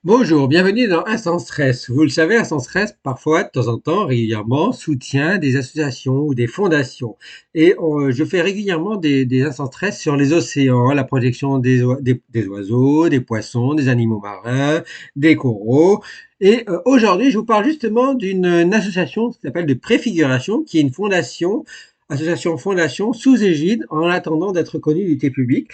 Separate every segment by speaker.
Speaker 1: Bonjour, bienvenue dans Instant Stress. Vous le savez, Instant Stress, parfois, de temps en temps, régulièrement, soutient des associations ou des fondations. Je fais régulièrement des Instant Stress sur les océans, la protection des oiseaux, des poissons, des animaux marins, des coraux. Aujourd'hui, je vous parle justement d'une association qui s'appelle de Préfiguration, qui est une fondation, fondation sous égide, en attendant d'être connue d'utilité publique.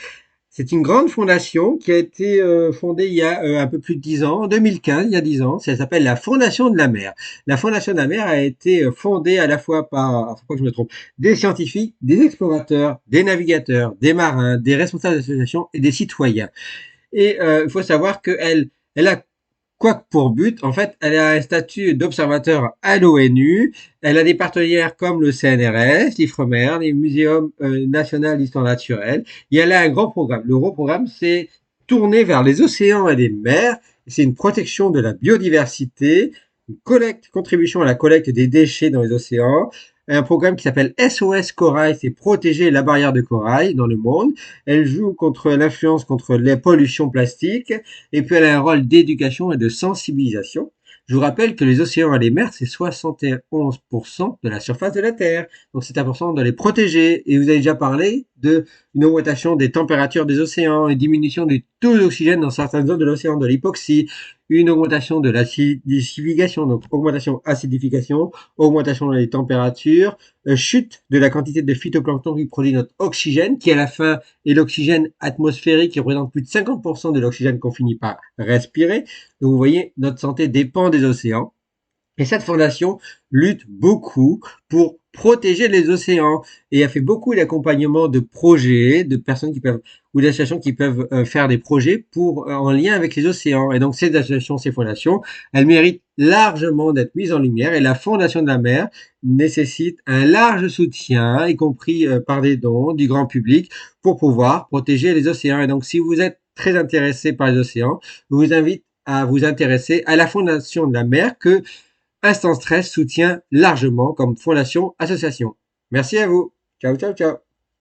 Speaker 1: C'est une grande fondation qui a été fondée il y a un peu plus de 10 ans, en 2015, il y a 10 ans. Ça s'appelle la Fondation de la mer. La Fondation de la mer a été fondée à la fois par, faut pas que je me trompe, des scientifiques, des explorateurs, des navigateurs, des marins, des responsables d'associations et des citoyens. Il faut savoir elle a quoi pour but, en fait, elle a un statut d'observateur à l'ONU. Elle a des partenaires comme le CNRS, l'IFREMER, les muséums nationaux d'histoire naturelle. Et elle a un grand programme. Le gros programme, c'est tourné vers les océans et les mers. C'est une protection de la biodiversité, une contribution à la collecte des déchets dans les océans. Un programme qui s'appelle SOS Corail, c'est protéger la barrière de corail dans le monde. Elle joue contre l'influence contre les pollutions plastiques. Et puis elle a un rôle d'éducation et de sensibilisation. Je vous rappelle que les océans et les mers, c'est 71% de la surface de la Terre. Donc c'est important de les protéger. Et vous avez déjà parlé d'une augmentation des températures des océans, une diminution du taux d'oxygène dans certaines zones de l'océan, de l'hypoxie, une augmentation de l'acidification, donc augmentation, acidification, augmentation des températures, chute de la quantité de phytoplancton qui produit notre oxygène, qui à la fin est l'oxygène atmosphérique qui représente plus de 50% de l'oxygène qu'on finit par respirer. Donc vous voyez, notre santé dépend des océans. Et cette fondation lutte beaucoup pour protéger les océans et a fait beaucoup d'accompagnement de projets, de personnes qui peuvent ou d'associations qui peuvent faire des projets pour en lien avec les océans. Et donc ces associations, ces fondations, elles méritent largement d'être mises en lumière et la Fondation de la mer nécessite un large soutien, y compris par des dons du grand public, pour pouvoir protéger les océans. Et donc si vous êtes très intéressé par les océans, je vous invite à vous intéresser à la Fondation de la mer que Instant Stress soutient largement comme fondation association. Merci à vous. Ciao, ciao, ciao.